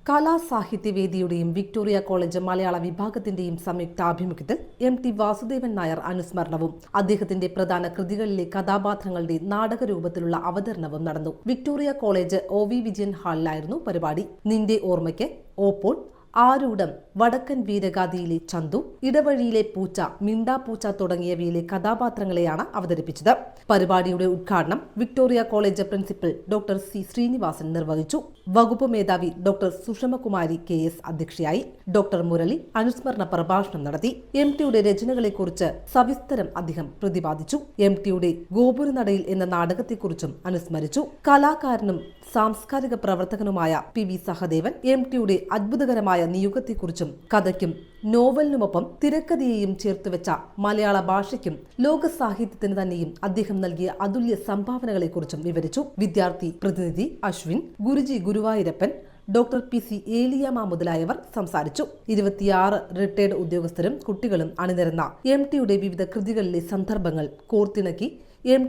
കലാസാഹിത്യവേദിയുടെയും Victoria college മലയാള വിഭാഗത്തിന്റെയും സംയുക്താഭിമുഖ്യത്തിൽ T Vasudevan Nair അനുസ്മരണവും അദ്ദേഹത്തിന്റെ പ്രധാന കൃതികളിലെ കഥാപാത്രങ്ങളുടെ നാടകരൂപത്തിലുള്ള അവതരണവും നടന്നു. വിക്ടോറിയ കോളേജ് OV വിജയൻ ഹാളിലായിരുന്നു പരിപാടി. നിന്റെ ഓർമ്മയ്ക്ക്, ഓപ്പോൾ, ആരൂഢം, വടക്കൻ വീരഗാഥയിലെ ചന്തു, ഇടവഴിയിലെ പൂച്ച, മിണ്ടാപ്പൂച്ച തുടങ്ങിയവയിലെ കഥാപാത്രങ്ങളെയാണ് അവതരിപ്പിച്ചത്. പരിപാടിയുടെ ഉദ്ഘാടനം Victoria college principal doctor C Srinivasan നിർവഹിച്ചു. വകുപ്പ് മേധാവി ഡോക്ടർ സുഷമകുമാരി KS അധ്യക്ഷയായി. ഡോക്ടർ മുരളി അനുസ്മരണ പ്രഭാഷണം നടത്തി. ടിയുടെ രചനകളെക്കുറിച്ച് സവിസ്തരം അദ്ദേഹം പ്രതിപാദിച്ചു. ടിയുടെ ഗോപുരനടയിൽ എന്ന നാടകത്തെക്കുറിച്ചും അനുസ്മരിച്ചു. കലാകാരനും സാംസ്കാരിക പ്രവർത്തകനുമായ PV സഹദേവൻ ടിയുടെ അത്ഭുതകരമായ നിയോഗത്തെക്കുറിച്ചും കഥയ്ക്കും നോവലിനുമൊപ്പം തിരക്കഥയെയും ചേർത്തുവെച്ച മലയാള ഭാഷയ്ക്കും ലോക സാഹിത്യത്തിന് തന്നെയും അദ്ദേഹം നൽകിയ അതുല്യ സംഭാവനകളെക്കുറിച്ചും വിവരിച്ചു. വിദ്യാർത്ഥി പ്രതിനിധി അശ്വിൻ, ഗുരുജി ഗുരുവായൂരപ്പൻ, ഡോക്ടർ PC ഏലിയാമ്മ മുതലായവർ സംസാരിച്ചു. 26 റിട്ടയർഡ് ഉദ്യോഗസ്ഥരും കുട്ടികളും അണിനിരന്ന ടിയുടെ വിവിധ കൃതികളിലെ സന്ദർഭങ്ങൾ കോർത്തിണക്കി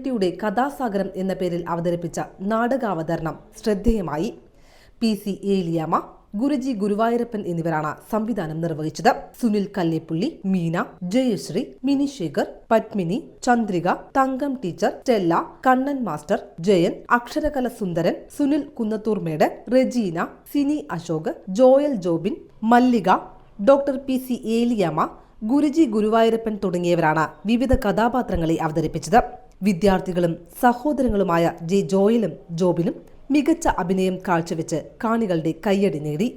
ടിയുടെ കഥാസാഗരം എന്ന പേരിൽ അവതരിപ്പിച്ച നാടകാവതരണം ശ്രദ്ധേയമായി. PC ഏലിയാമ്മ, ഗുരുജി ഗുരുവായൂരപ്പൻ എന്നിവരാണ് സംവിധാനം നിർവഹിച്ചത്. Sunil Kalleppully, Meena, Jayasree, Mini Sekhar, Padmini, Chandrika, Thankam teacher, Stella, Kannan master, Jayan, Aksharakala Sundaran, Sunil Kunnathurmedu, Regina, Sini Ashok, Joel Jobin, Mallika, doctor PC Eliyamma, Guruji Guruvayurappan തുടങ്ങിയവരാണ് വിവിധ കഥാപാത്രങ്ങളെ അവതരിപ്പിച്ചത്. വിദ്യാർത്ഥികളും സഹോദരങ്ങളുമായ ജോയലും ജോബിനും മികച്ച അഭിനയം കാഴ്ചവെച്ച് കാണികളുടെ കയ്യടി നേടി.